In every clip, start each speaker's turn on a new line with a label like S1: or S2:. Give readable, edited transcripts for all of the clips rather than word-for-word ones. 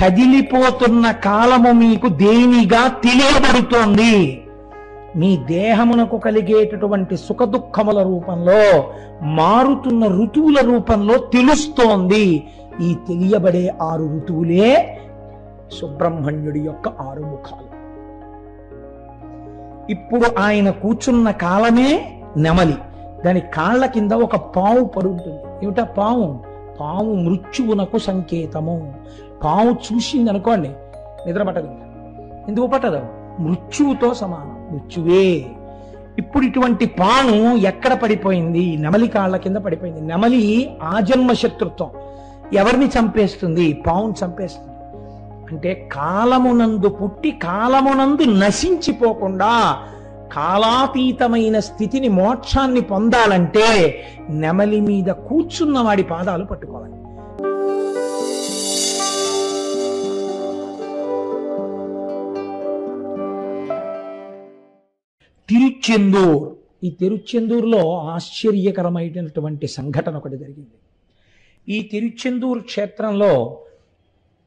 S1: కదిలిపోతున్న కాలము మీకు దేనిగా తెలియబడుతోంది? మీ దేహమునకు కలిగేటటువంటి సుఖ దుఃఖముల రూపంలో, మారుతున్న ఋతువుల రూపంలో తెలుస్తోంది. ఈ తెలియబడే 6 ఋతువులే సుబ్రహ్మణ్యుడి యొక్క 6 ముఖాలు. ఇప్పుడు ఆయన కూర్చున్న కాలమే నెమలి. దాని కాళ్ళ కింద ఒక పాము పడుంటుంది. ఏమిటా పాము? పాము మృత్యువునకు సంకేతము. పాము చూసింది అనుకోండి, నిద్ర పట్టదు. ఎందుకు పట్టదు? మృత్యువుతో సమానం, మృత్యువే. ఇప్పుడు ఇటువంటి పాము ఎక్కడ పడిపోయింది? నెమలి కాళ్ళ కింద పడిపోయింది. నెమలి ఆజన్మ శత్రుత్వం. ఎవరిని చంపేస్తుంది? పావును చంపేస్తుంది. అంటే కాలమునందు పుట్టి కాలమునందు నశించిపోకుండా కాలాతీతమైన స్థితిని, మోక్షాన్ని పొందాలంటే నెమలి మీద కూర్చున్న వాడి పాదాలు పట్టుకోవాలి. తిరుచెందూర్. ఈ తిరుచెందూరులో ఆశ్చర్యకరమైనటువంటి సంఘటన ఒకటి జరిగింది. ఈ తిరుచెందూర్ క్షేత్రంలో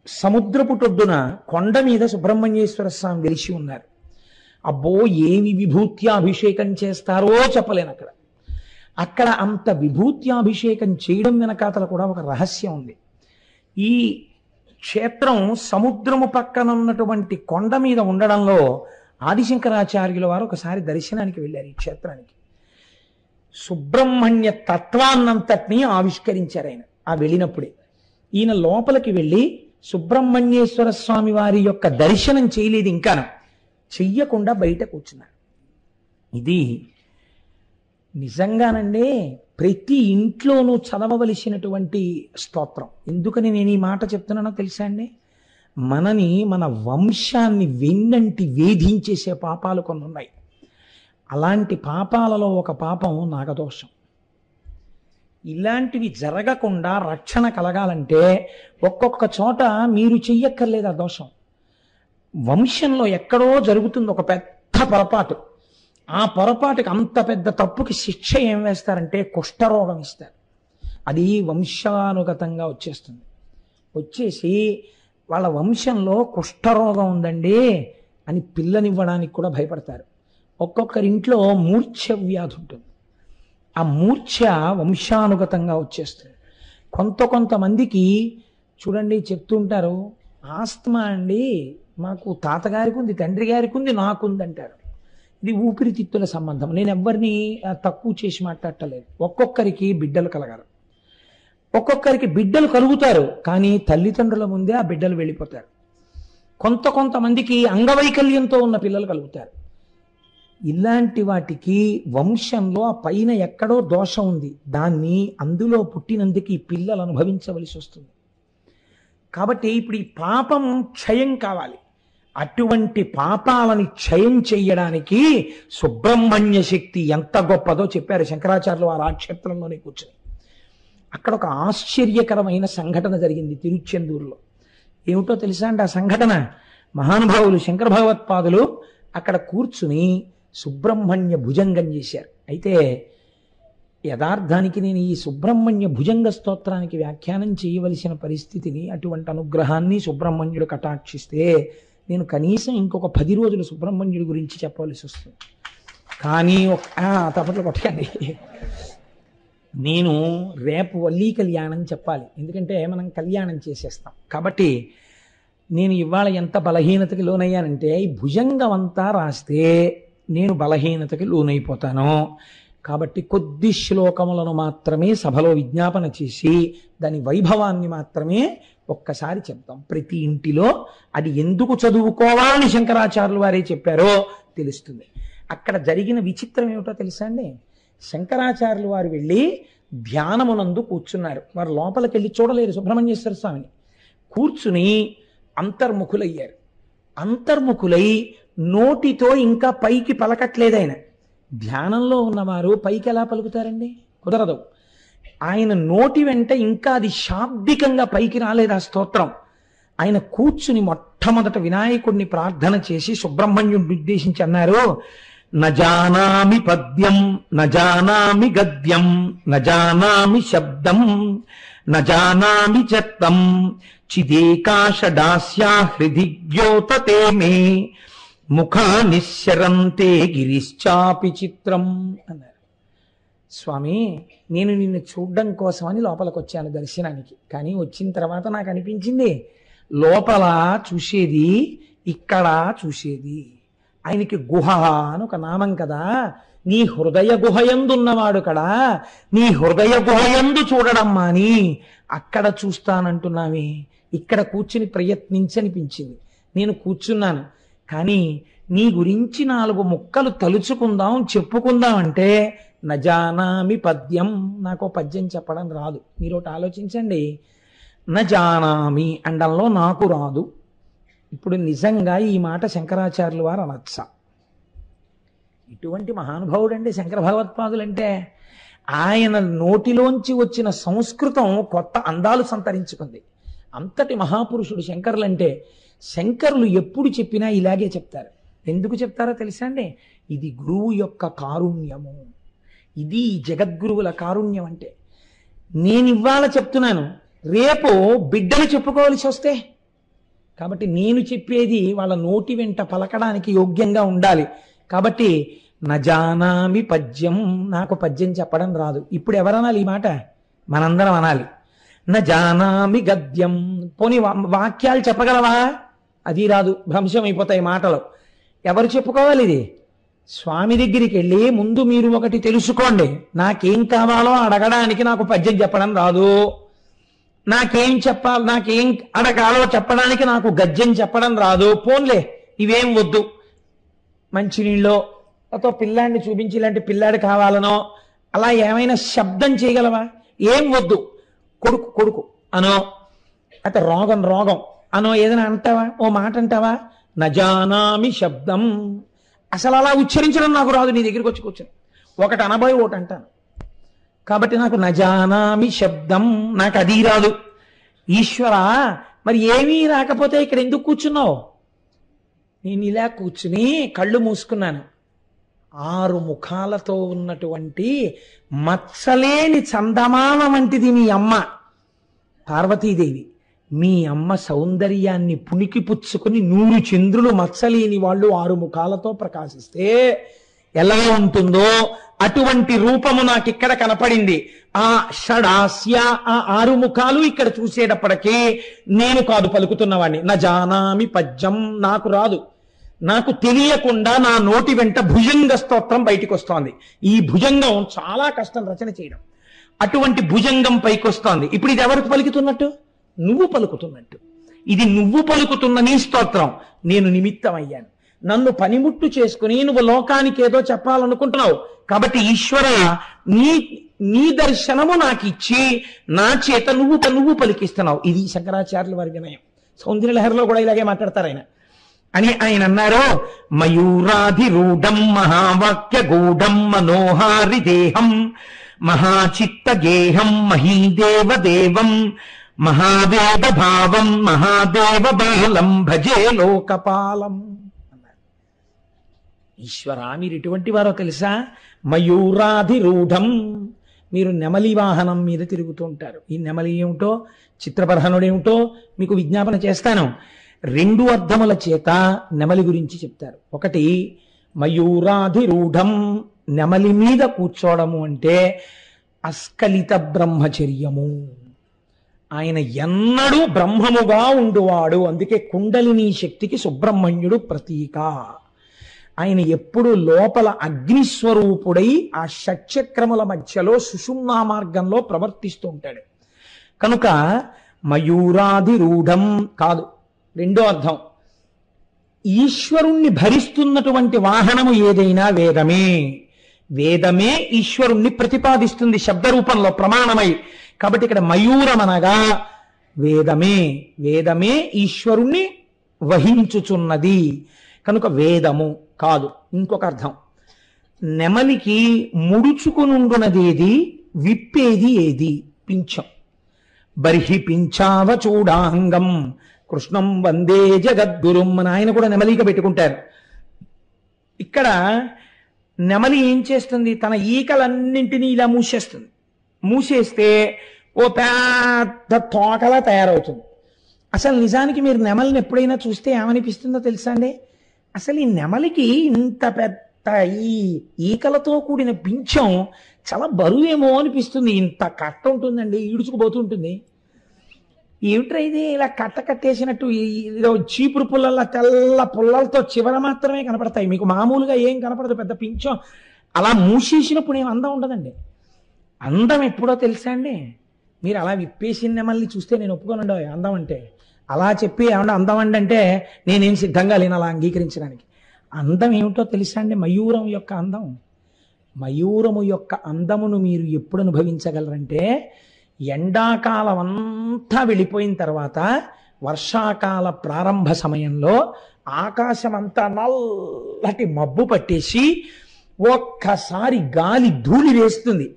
S1: సముద్రపుటొడ్డున కొండ మీద సుబ్రహ్మణ్యేశ్వర స్వామి వెలిసి ఉన్నారు. అబ్బో, ఏమి విభూత్యాభిషేకం చేస్తారో చెప్పలేను. అక్కడ అంత విభూత్యాభిషేకం చేయడం వెనకాతల కూడా ఒక రహస్యం ఉంది. ఈ క్షేత్రం సముద్రము పక్కన ఉన్నటువంటి కొండ మీద ఉండడంలో ఆదిశంకరాచార్యుల వారు ఒకసారి దర్శనానికి వెళ్ళారు ఈ క్షేత్రానికి. సుబ్రహ్మణ్య తత్వాన్నంతటినీ ఆవిష్కరించారు ఆయన ఆ వెళ్ళినప్పుడే. ఈయన లోపలికి వెళ్ళి సుబ్రహ్మణ్యేశ్వర స్వామి వారి యొక్క దర్శనం చేయలేదు, ఇంకా చెయ్యకుండా బయట కూర్చున్నారు. ఇది నిజంగానండి ప్రతి ఇంట్లోనూ చదవవలసినటువంటి స్తోత్రం. ఎందుకని నేను ఈ మాట చెప్తున్నానో తెలుసా అండి? మనని, మన వంశాన్ని వెన్నంటి వేధించేసే పాపాలు కొన్ని ఉన్నాయి. అలాంటి పాపాలలో ఒక పాపం నాగదోషం. ఇలాంటివి జరగకుండా రక్షణ కలగాలంటే ఒక్కొక్క చోట మీరు చెయ్యక్కర్లేదు ఆ దోషం. వంశంలో ఎక్కడో జరుగుతుంది ఒక పెద్ద పొరపాటు. ఆ పొరపాటుకి, అంత పెద్ద తప్పుకి శిక్ష ఏం వేస్తారంటే కుష్ఠరోగం ఇస్తారు. అది వంశానుగతంగా వచ్చేస్తుంది. వచ్చేసి వాళ్ళ వంశంలో కుష్ఠరోగం ఉందండి అని పిల్లనివ్వడానికి కూడా భయపడతారు. ఒక్కొక్కరింట్లో మూర్ఛ వ్యాధి ఉంటుంది. ఆ మూర్ఛ వంశానుగతంగా వచ్చేస్తుంది. కొంతమందికి చూడండి చెప్తుంటారు, ఆస్తమా అండి మాకు తాతగారికి ఉంది, తండ్రి గారికి ఉంది, నాకుంది అంటారు. ఇది ఊపిరితిత్తుల సంబంధం. నేను ఎవరిని తక్కువ చేసి మాట్లాడటలేదు. ఒక్కొక్కరికి బిడ్డలు కలగరు, ఒక్కొక్కరికి బిడ్డలు కలుగుతారు, కానీ తల్లిదండ్రుల ముందే ఆ బిడ్డలు వెళ్ళిపోతారు. కొంతమందికి అంగవైకల్యంతో ఉన్న పిల్లలు కలుగుతారు. ఇలాంటి వాటికి వంశంలో ఆ పైన ఎక్కడో దోషం ఉంది. దాన్ని అందులో పుట్టినందుకు ఈ పిల్లలు అనుభవించవలసి వస్తుంది. కాబట్టి ఇప్పుడు ఈ పాపం క్షయం కావాలి. అటువంటి పాపాలని క్షయం చెయ్యడానికి సుబ్రహ్మణ్య శక్తి ఎంత గొప్పదో చెప్పారు శంకరాచార్యులు వారు ఆ క్షేత్రంలోనే కూర్చొని. అక్కడ ఒక ఆశ్చర్యకరమైన సంఘటన జరిగింది తిరుచెందూరులో. ఏమిటో తెలుసా అండి ఆ సంఘటన? మహానుభావులు శంకర భగవత్పాదులు అక్కడ కూర్చుని సుబ్రహ్మణ్య భుజంగం చేశారు. అయితే యథార్థానికి నేను ఈ సుబ్రహ్మణ్య భుజంగ స్తోత్రానికి వ్యాఖ్యానం చేయవలసిన పరిస్థితిని, అటువంటి అనుగ్రహాన్ని సుబ్రహ్మణ్యుడు కటాక్షిస్తే నేను కనీసం ఇంకొక 10 రోజులు సుబ్రహ్మణ్యుడి గురించి చెప్పవలసి వస్తుంది. కానీ తప్పట్లు కొట్టండి, నేను రేపు వల్లీ కళ్యాణం చెప్పాలి. ఎందుకంటే మనం కళ్యాణం చేసేస్తాం. కాబట్టి నేను ఇవాళ ఎంత బలహీనతకి లోనయ్యానంటే, ఈ భుజంగం అంతా రాస్తే నేను బలహీనతకి లోనైపోతాను. కాబట్టి కొద్ది శ్లోకములను మాత్రమే సభలో విజ్ఞాపన చేసి దాని వైభవాన్ని మాత్రమే ఒక్కసారి చెప్తాం. ప్రతి ఇంటిలో అది ఎందుకు చదువుకోవాలని శంకరాచార్యులు వారే చెప్పారో తెలుస్తుంది. అక్కడ జరిగిన విచిత్రం ఏమిటో తెలుసా అండి? శంకరాచార్యులు వారు వెళ్ళి ధ్యానమునందు కూర్చున్నారు. వారు లోపలికి వెళ్ళి చూడలేరు సుబ్రహ్మణ్యేశ్వర స్వామిని. కూర్చుని అంతర్ముఖులయ్యారు. అంతర్ముఖులై నోటితో ఇంకా పైకి పలకట్లేదు ఆయన. ధ్యానంలో ఉన్నవారు పైకి ఎలా పలుకుతారండి? కుదరదు. ఆయన నోటి వెంట ఇంకా అది శాబ్దికంగా పైకి రాలేదు ఆ స్తోత్రం. ఆయన కూర్చుని మొట్టమొదట వినాయకుడిని ప్రార్థన చేసి సుబ్రహ్మణ్యుడిని ఉద్దేశించి అన్నారు, నజానామి పద్యం నజానామి గద్యం నజానామి శబ్దం నజానామి చత్తం చిదేకాశడాస్యా హృది ద్యోతతే మే ముఖా నిశ్చరంతే గిరిశ్చాపి చిత్రం అన్నారు. స్వామి, నేను నిన్ను చూడ్డం కోసమని లోపలికి వచ్చాను దర్శనానికి. కానీ వచ్చిన తర్వాత నాకు అనిపించింది లోపల చూసేది ఇక్కడ చూసేది. ఆయనకి గుహ అని ఒక నామం కదా. నీ హృదయ గుహయందున్నవాడు కదా, నీ హృదయ గుహయందు చూడడం మాని అక్కడ చూస్తానంటున్నావి. ఇక్కడ కూర్చుని ప్రయత్నించనిపించింది. నేను కూర్చున్నాను. కానీ నీ గురించి 4 ముక్కలు తలుచుకుందాం, చెప్పుకుందాం అంటే నజానామి పద్యం, నాకు పద్యం చెప్పడం రాదు. మీరు ఒకటి ఆలోచించండి. నజానామి అండంలో నాకు రాదు. ఇప్పుడు నిజంగా ఈ మాట శంకరాచార్యులు వారు అనొచ్చా? ఇటువంటి మహానుభావుడండి శంకర భగవత్పాదులంటే. ఆయన నోటిలోంచి వచ్చిన సంస్కృతం కొత్త అందాలు సంతరించుకుంది. అంతటి మహాపురుషుడు శంకరులంటే. శంకరులు ఎప్పుడు చెప్పినా ఇలాగే చెప్తారు. ఎందుకు చెప్తారో తెలుసా అండి? ఇది గురువు యొక్క కారుణ్యము. ఇది జగద్గురువుల కారుణ్యం అంటే. నేను ఇవాళ చెప్తున్నాను, రేపు బిడ్డలు చెప్పుకోవాల్సి వస్తే. కాబట్టి నేను చెప్పేది వాళ్ళ నోటి వెంట పలకడానికి యోగ్యంగా ఉండాలి. కాబట్టి నజానామి పద్యం, నాకు పద్యం చెప్పడం రాదు. ఇప్పుడు ఎవరనాలి ఈ మాట? మనందరం అనాలి. నజానామి గద్యం, పోనీ వాక్యాలు చెప్పగలవా? అది రాదు, భ్రంశం అయిపోతాయి మాటలు. ఎవరు చెప్పుకోవాలి ఇది? స్వామి దగ్గరికి వెళ్ళి ముందు మీరు ఒకటి తెలుసుకోండి, నాకేం కావాలో అడగడానికి నాకు పద్యం చెప్పడం రాదు, నాకేం చెప్పాలి, నాకేం అడగాలో చెప్పడానికి నాకు గద్యం చెప్పడం రాదు. పోన్లే, ఇవేం వద్దు. మంచినీళ్ళో అతో పిల్లాడిని చూపించి ఇలాంటి పిల్లాడు కావాలనో అలా ఏమైనా శబ్దం చేయగలవా? ఏం వద్దు. కొడుకు కొడుకు అనో, అత రోగం రోగం అనో ఏదైనా అంటావా? ఓ మాట అంటావా? నజానామి శబ్దం, అసలు అలా ఉచ్చరించడం నాకు రాదు. నీ దగ్గరికి వచ్చి కూర్చొని ఒకటి అనబోయి ఒకటి అంటాను. కాబట్టి నాకు నజానామి శబ్దం, నాకు అది రాదు. ఈశ్వర, మరి ఏమీ రాకపోతే ఇక్కడ ఎందుకు కూర్చున్నావు? నేను ఇలా కూర్చుని కళ్ళు మూసుకున్నాను. 6 ముఖాలతో ఉన్నటువంటి మత్సలేని చందమామ వంటిది మీ అమ్మ పార్వతీదేవి. మీ అమ్మ సౌందర్యాన్ని పుణికి పుచ్చుకుని 100 చంద్రులు మత్సలేని వాళ్ళు 6 ముఖాలతో ప్రకాశిస్తే ఎలా ఉంటుందో అటువంటి రూపము నాకు ఇక్కడ కనపడింది. ఆ షడాస్య, ఆ 6 ముఖాలు ఇక్కడ చూసేటప్పటికీ నేను కాదు పలుకుతున్నవాడిని. నజానామి పద్యం, నాకు రాదు. నాకు తెలియకుండా నా నోటి వెంట భుజంగ స్తోత్రం బయటికి వస్తోంది. ఈ భుజంగం చాలా కష్టం రచన చేయడం. అటువంటి భుజంగం పైకి వస్తోంది. ఇప్పుడు ఇది ఎవరికి పలుకుతున్నట్టు? నువ్వు పలుకుతున్నట్టు. ఇది నువ్వు పలుకుతున్న నీ స్తోత్రం. నేను నిమిత్తమయ్యాను. నన్ను పనిముట్టు చేసుకుని నువ్వు లోకానికి ఏదో చెప్పాలనుకుంటున్నావు. కాబట్టి ఈశ్వర, నీ దర్శనము నాకు ఇచ్చి నా చేత నువ్వు పలికిస్తున్నావు. ఇది శంకరాచార్యుల వారి వినయం. సౌందర్యలహరిలో కూడా ఇలాగే మాట్లాడతారు ఆయన. అని ఆయన అన్నారు, మయూరాధిరూఢం మహావాక్య గూఢం మనోహారి దేహం మహాచిత్త గేహం మహీదేవ దేవం మహావేద భావం మహాదేవ బాలం భజే లోకపాలం అన్నారు. ఈశ్వర, మీరు ఎటువంటి వారో తెలుసా? మయూరాధిరూఢం, మీరు నెమలి వాహనం మీద తిరుగుతూ ఉంటారు. ఈ నెమలి ఏమిటో, చిత్రపర్హనుడు ఏమిటో మీకు విజ్ఞాపన చేస్తాను. 2 అర్థముల చేత నెమలి గురించి చెప్తారు. ఒకటి, మయూరాధిరూఢం, నెమలి మీద కూర్చోవడము అంటే అస్కలిత బ్రహ్మచర్యము. ఆయన ఎన్నడూ బ్రహ్మముగా ఉండువాడు. అందుకే కుండలిని శక్తికి సుబ్రహ్మణ్యుడు ప్రతీక. ఆయన ఎప్పుడు లోపల అగ్నిస్వరూపుడై ఆ షట్చక్రముల మధ్యలో సుషుమ్నా మార్గంలో ప్రవర్తిస్తూ ఉంటాడు. కనుక మయూరాధిరూఢం కాదు. 2వ అర్థం, ఈశ్వరుణ్ణి భరిస్తున్నటువంటి వాహనము ఏదైనా వేదమే. వేదమే ఈశ్వరుణ్ణి ప్రతిపాదిస్తుంది శబ్దరూపంలో ప్రమాణమై. కాబట్టి ఇక్కడ మయూరం అనగా వేదమే. వేదమే ఈశ్వరుణ్ణి వహించుచున్నది కనుక వేదము కాదు. ఇంకొక అర్థం, నెమలికి ముడుచుకునుండునదేది, విప్పేది ఏది? పింఛం. బర్హి పింఛావ చూడాంగం కృష్ణం వందే జగద్గురుం అని ఆయన కూడా నెమలిక పెట్టుకుంటారు. ఇక్కడ నెమలి ఏం చేస్తుంది? తన ఈకలన్నింటినీ ఇలా మూసేస్తుంది. మూసేస్తే ఓ పెద్ద తోకలా తయారవుతుంది. అసలు నిజానికి మీరు నెమలిని ఎప్పుడైనా చూస్తే ఏమనిపిస్తుందో తెలుసా అండి? అసలు ఈ నెమలికి ఇంత పెద్ద ఈ ఈకలతో కూడిన పింఛం చాలా బరువేమో అనిపిస్తుంది. ఇంత కట్ట ఉంటుందండి, ఈడుచుకుపోతుంటుంది. ఏమిట్రా ఇది ఇలా కట్ట కట్టేసినట్టు, ఏదో చీపురు పుల్లల్లా తెల్ల పుల్లలతో చివర మాత్రమే కనపడతాయి, మీకు మామూలుగా ఏం కనపడదు. పెద్ద పింఛం అలా మూసేసినప్పుడు ఏం అందం ఉండదండి. అందం ఎప్పుడో తెలుసా అండి? మీరు అలా విప్పేసిన నెమల్ని చూస్తే నేను ఒప్పుకోనండి అందం అంటే. అలా చెప్పి ఏమన్నా అందం అండి అంటే నేనేం సిద్ధంగా లేను అలా అంగీకరించడానికి. అందం ఏమిటో తెలుసా అండి? మయూరం యొక్క అందం. మయూరము యొక్క అందమును మీరు ఎప్పుడు అనుభవించగలరంటే ఎండాకాలం అంతా వెళ్ళిపోయిన తర్వాత వర్షాకాల ప్రారంభ సమయంలో ఆకాశం అంతా నల్లటి మబ్బు పట్టేసి ఒక్కసారి గాలి ధూళి వేస్తుంది.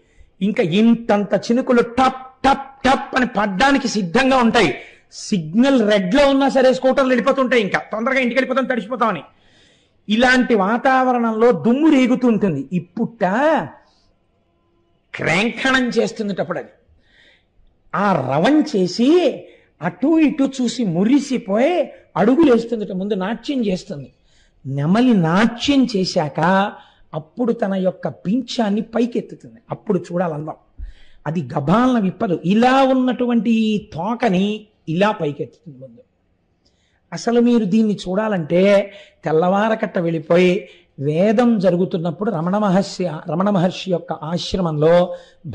S1: ఇంకా ఇంతంత చినుకులు టప్ టప్ టప్ అని పడ్డానికి సిద్ధంగా ఉంటాయి. సిగ్నల్ రెడ్ లో ఉన్నా సరే స్కూటర్లు వెళ్ళిపోతుంటాయి, ఇంకా తొందరగా ఇంటికి వెళ్ళిపోతాం తడిసిపోతామని. ఇలాంటి వాతావరణంలో దుమ్ము రేగుతుంటుంది. ఇప్పుట క్రేంఖణం చేస్తుందిటప్పుడు అది ఆ రవం చేసి అటు ఇటు చూసి మురిసిపోయి అడుగులు వేస్తుందిట, ముందు నాట్యం చేస్తుంది. నెమలి నాట్యం చేశాక అప్పుడు తన యొక్క పింఛాన్ని పైకెత్తుతుంది. అప్పుడు చూడాలందాం. అది గభాలన విప్పదు, ఇలా ఉన్నటువంటి ఈ తోకని ఇలా పైకెత్తుతుంది ముందు. అసలు మీరు దీన్ని చూడాలంటే తెల్లవారకట్ట వెళ్ళిపోయి వేదం జరుగుతున్నప్పుడు రమణ మహర్షి యొక్క ఆశ్రమంలో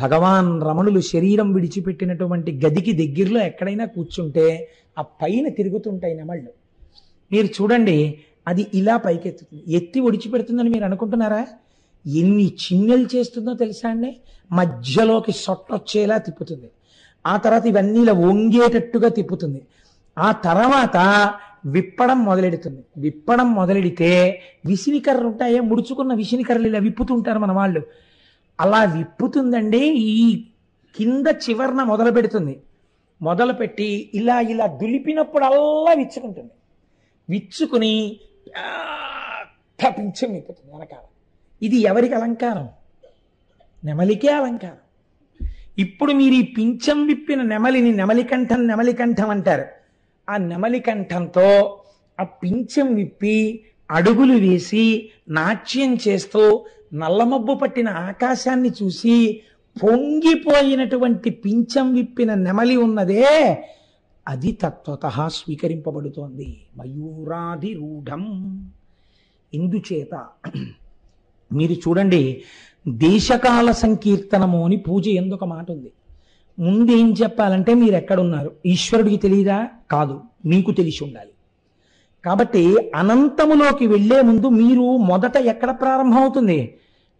S1: భగవాన్ రమణులు శరీరం విడిచిపెట్టినటువంటి గదికి దగ్గరలో ఎక్కడైనా కూర్చుంటే ఆ పైన తిరుగుతుంటాయి నెమళ్ళు. మీరు చూడండి, అది ఇలా పైకెత్తుతుంది. ఎత్తి ఒడిచిపెడుతుందని మీరు అనుకుంటున్నారా? ఎన్ని చిన్నెలు చేస్తుందో తెలుసా అండి? మధ్యలోకి సొట్టొచ్చేలా తిప్పుతుంది. ఆ తర్వాత ఇవన్నీ ఇలా వంగేటట్టుగా తిప్పుతుంది. ఆ తర్వాత విప్పడం మొదలెడుతుంది. విప్పడం మొదలెడితే విసినికర్రలు ఉంటాయే, ముడుచుకున్న విసినికర్రలు ఇలా విప్పుతుంటారు మన వాళ్ళు. అలా విప్పుతుందండి. ఈ కింద చివర్న మొదలు పెడుతుంది. మొదలుపెట్టి ఇలా ఇలా దులిపినప్పుడు అల్లా విచ్చుకుంటుంది. విచ్చుకుని పింఛం విప్పుతుంది వెనకాల. ఇది ఎవరికి అలంకారం? నెమలికే అలంకారం. ఇప్పుడు మీరు ఈ పింఛం విప్పిన నెమలిని నెమలికంఠం అంటారు. ఆ నెమలికంఠంతో ఆ పింఛం విప్పి అడుగులు వేసి నాట్యం చేస్తూ నల్లమబ్బు పట్టిన ఆకాశాన్ని చూసి పొంగిపోయినటువంటి పింఛం విప్పిన నెమలి ఉన్నదే, అది తత్వతః స్వీకరింపబడుతోంది. మయూరాధిరూఢం. ఇందుచేత మీరు చూడండి, దేశకాల సంకీర్తనము అని పూజ ఎందుకు మాట ఉంది. ముందేం చెప్పాలంటే మీరు ఎక్కడున్నారు, ఈశ్వరుడికి తెలియదా? కాదు, మీకు తెలిసి ఉండాలి. కాబట్టి అనంతములోకి వెళ్లే ముందు మీరు మొదట ఎక్కడ ప్రారంభమవుతుంది?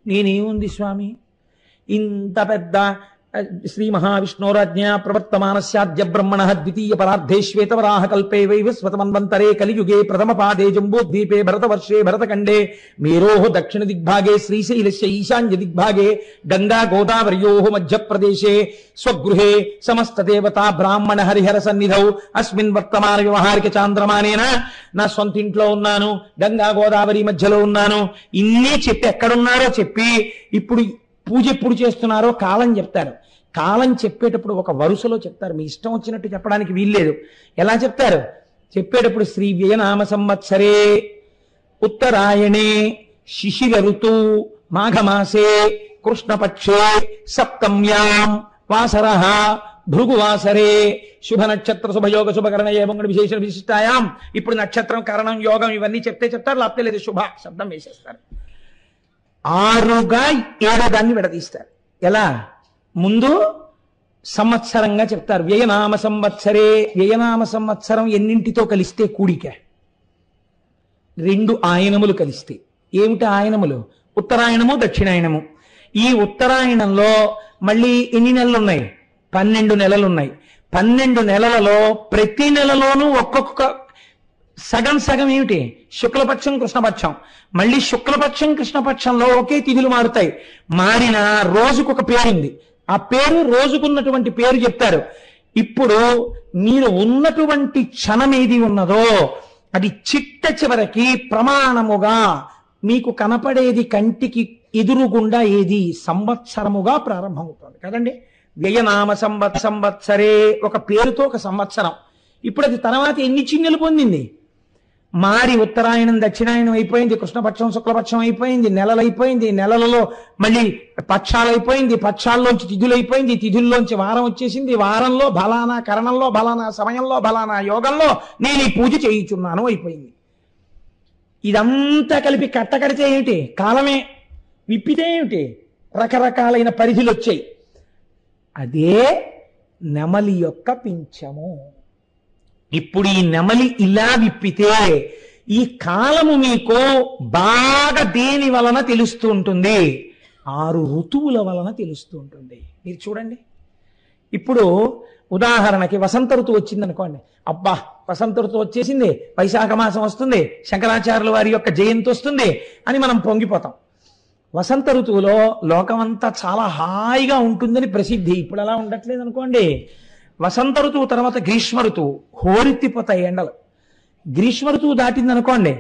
S1: నేనేముంది స్వామి, ఇంత పెద్ద శ్రీ మహావిష్ణోరాజ్ఞ ప్రవర్తమానస్యాద్య బ్రహ్మణ ద్వితీయ పరార్ధే శ్వేతవరాహ కల్పే వైవస్వతమన్వంతరే కలియుగే ప్రథమ పాదే జంబూద్వీపే భరతవర్షే భరతఖండే మేరోః దక్షిణ దిగ్భాగే శ్రీశైలస్య ఈశాన్య దిగ్భాగే గంగా గోదావర్యోః మధ్యప్రదేశే స్వగృహే సమస్త దేవతా బ్రాహ్మణ హరిహర సన్నిధౌ అస్మిన్ వర్తమాన వ్యవహారిక చాంద్రమానేన, నా సొంత ఇంట్లో ఉన్నాను, గంగా గోదావరి మధ్యలో ఉన్నాను, ఇన్ని చెప్పి ఎక్కడున్నారో చెప్పి ఇప్పుడు పూజ ఎప్పుడు చేస్తున్నారో కాలం చెప్తారు. కాలం చెప్పేటప్పుడు ఒక వరుసలో చెప్తారు, మీ ఇష్టం వచ్చినట్టు చెప్పడానికి వీల్లేదు. ఎలా చెప్తారు? చెప్పేటప్పుడు శ్రీ వ్యయనామ సంవత్సరే ఉత్తరాయణే శిశిర ఋతు మాఘమాసే కృష్ణపక్షే సప్తమ్యాం వాసరః భృగువాసరే శుభ నక్షత్ర శుభయోగ శుభకరణ ఏమంగళ విశేష విశిష్టాయాం. ఇప్పుడు నక్షత్రం, కరణం, యోగం ఇవన్నీ చెప్తారు, లేకపోతే లేదు శుభ శబ్దం వేసేస్తారు. 6గా 7 విడదీస్తారు. ఎలా? ముందు సంవత్సరంగా చెప్తారు. వ్యయనామ సంవత్సరే. వ్యయనామ సంవత్సరం ఎన్నింటితో కలిస్తే కూడిక? 2 ఆయనములు కలిస్తే. ఏమిటి ఆయనములు? ఉత్తరాయణము, దక్షిణాయనము. ఈ ఉత్తరాయణంలో మళ్ళీ ఎన్ని నెలలు ఉన్నాయి? 12 నెలలు ఉన్నాయి. 12 నెలలలో ప్రతి నెలలోనూ ఒక్కొక్క సగం సగం ఏమిటి? శుక్లపక్షం, కృష్ణపక్షం. మళ్ళీ శుక్లపక్షం, కృష్ణపక్షంలో ఒకే తిథులు మారుతాయి. మారిన రోజుకొక పేరుంది. ఆ పేరు రోజుకున్నటువంటి పేరు చెప్తారు. ఇప్పుడు మీరు ఉన్నటువంటి క్షణం ఏది ఉన్నదో అది చిట్ట చివరికి ప్రమాణముగా మీకు కనపడేది కంటికి ఎదురుగుండా ఏది? సంవత్సరముగా ప్రారంభమవుతుంది కదండి. వ్యయనామ సంవత్సరే ఒక పేరుతో ఒక సంవత్సరం. ఇప్పుడు అది తర్వాత ఎన్ని చిన్నెలు పొందింది? మారి ఉత్తరాయణం దక్షిణాయనం అయిపోయింది, కృష్ణపక్షం శుక్లపక్షం అయిపోయింది, నెలలు అయిపోయింది, నెలలలో మళ్ళీ పక్షాలు అయిపోయింది, పక్షాల్లోంచి తిథులు అయిపోయింది, తిథుల్లోంచి వారం వచ్చేసింది, వారంలో బలానా, కరణంలో బలానా, సమయంలో బలానా, యోగంలో నేను ఈ పూజ చేయించున్నాను అయిపోయింది. ఇదంతా కలిపి కట్టకడితే ఏమిటి? కాలమే. విప్పితే ఏమిటి? రకరకాలైన పరిధులు వచ్చాయి. అదే నెమలి యొక్క పింఛము. ఇప్పుడు ఈ నెమలి ఇలా విప్పితే ఈ కాలము మీకు బాగా దేని వలన తెలుస్తూ ఉంటుంది? 6 ఋతువుల వలన తెలుస్తూ ఉంటుంది. మీరు చూడండి, ఇప్పుడు ఉదాహరణకి వసంత ఋతువు వచ్చింది అనుకోండి. అబ్బా, వసంత ఋతువు వచ్చేసింది, వైశాఖ మాసం వస్తుంది, శంకరాచార్యుల వారి యొక్క జయంతి వస్తుంది అని మనం పొంగిపోతాం. వసంత ఋతువులో లోకమంతా చాలా హాయిగా ఉంటుందని ప్రసిద్ధి. ఇప్పుడు అలా ఉండట్లేదు అనుకోండి. వసంత ఋతువు తర్వాత గ్రీష్మ ఋతువు, హోరెత్తిపోతాయి ఎండలు. గ్రీష్మ ఋతువు దాటింది అనుకోండి,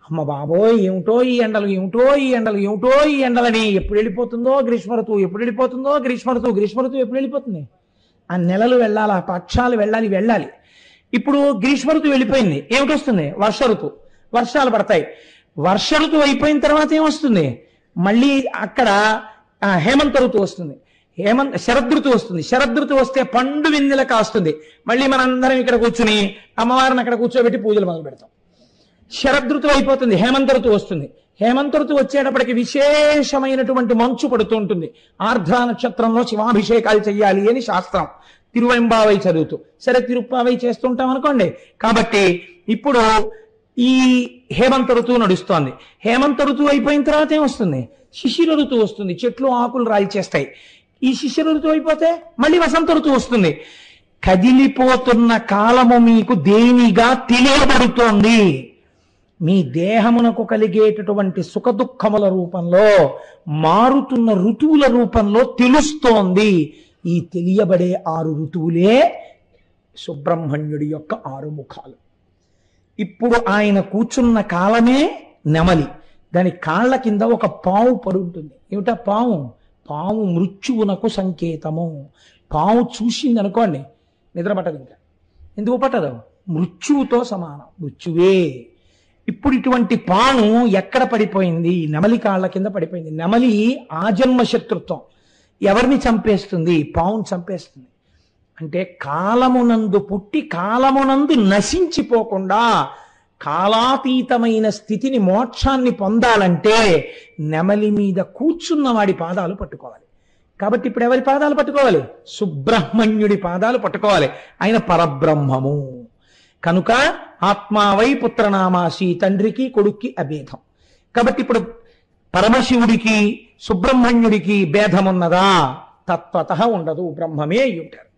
S1: అమ్మ బాబోయ్ ఏమిటో ఈ ఎండలు, ఏమిటో ఈ ఎండలు, ఏమిటో ఈ ఎండలని. ఎప్పుడు వెళ్ళిపోతుందో గ్రీష్మ ఋతువు, ఎప్పుడు వెళ్ళిపోతుందో గ్రీష్మ ఋతువు. గ్రీష్మ ఋతువు ఎప్పుడు వెళ్ళిపోతుంది? ఆ నెలలు వెళ్ళాలి, ఆ పక్షాలు వెళ్ళాలి. ఇప్పుడు గ్రీష్మ ఋతువు వెళ్ళిపోయింది, ఏమిటి వస్తుంది? వర్ష ఋతువు. వర్షాలు పడతాయి. వర్ష ఋతువు అయిపోయిన తర్వాత ఏమొస్తుంది? మళ్ళీ అక్కడ హేమంత ఋతువు వస్తుంది, శరదృతువు వస్తుంది. శరదృతువు వస్తే పండు వెన్నెల కాస్తుంది. మళ్ళీ మనందరం ఇక్కడ కూర్చుని అమ్మవారిని అక్కడ కూర్చోబెట్టి పూజలు మొదలు పెడతాం. శరదృతువు అయిపోతుంది, హేమంత ఋతువు వస్తుంది. హేమంత ఋతువు వచ్చేటప్పటికి విశేషమైనటువంటి మంచు పడుతూ ఉంటుంది. ఆర్ద్ర నక్షత్రంలో శివాభిషేకాలు చెయ్యాలి అని శాస్త్రం. తిరువెంబావై చదువుతూ, సరే తిరుప్పావై చేస్తుంటాం అనుకోండి. కాబట్టి ఇప్పుడు ఈ హేమంత ఋతువు నడుస్తోంది. హేమంత ఋతువు అయిపోయిన తర్వాత ఏమొస్తుంది? శిశిర ఋతువు వస్తుంది. చెట్లు ఆకులు రాల్చేస్తాయి. ఈ శిశిర ఋతువు అయిపోతే మళ్ళీ వసంత ఋతువు వస్తుంది. కదిలిపోతున్న కాలము మీకు దేనిగా తెలియబడుతోంది? మీ దేహమునకు కలిగేటటువంటి సుఖ దుఃఖముల రూపంలో, మారుతున్న ఋతువుల రూపంలో తెలుస్తోంది. ఈ తెలియబడే 6 ఋతువులే సుబ్రహ్మణ్యుడి యొక్క 6 ముఖాలు. ఇప్పుడు ఆయన కూర్చున్న కాలమే నెమలి. దాని కాళ్ళ కింద ఒక పాము పడి ఉంటుంది. ఏమిటా పాము? పాము మృత్యువునకు సంకేతము. పాము చూసింది అనుకోండి, నిద్ర పట్టదు. ఇంకా ఎందుకు పట్టదు? మృత్యువుతో సమానం, మృత్యువే. ఇప్పుడు ఇటువంటి పాము ఎక్కడ పడిపోయింది? నెమలి కాళ్ళ కింద పడిపోయింది. నెమలి ఆజన్మ శత్రుత్వం. ఎవరిని చంపేస్తుంది? పావును చంపేస్తుంది. అంటే కాలమునందు పుట్టి కాలమునందు నశించిపోకుండా కాలాతీతమైన స్థితిని, మోక్షాన్ని పొందాలంటే నెమలి మీద కూర్చున్న వాడి పాదాలు పట్టుకోవాలి. కాబట్టి ఇప్పుడు ఎవరి పాదాలు పట్టుకోవాలి? సుబ్రహ్మణ్యుడి పాదాలు పట్టుకోవాలి. ఆయన పరబ్రహ్మము కనుక ఆత్మావై పుత్రనామాసి, తండ్రికి కొడుక్కి అభేదం. కాబట్టి ఇప్పుడు పరమశివుడికి సుబ్రహ్మణ్యుడికి భేదమున్నదా? తత్వతః ఉండదు, బ్రహ్మమే అయి ఉంటారు.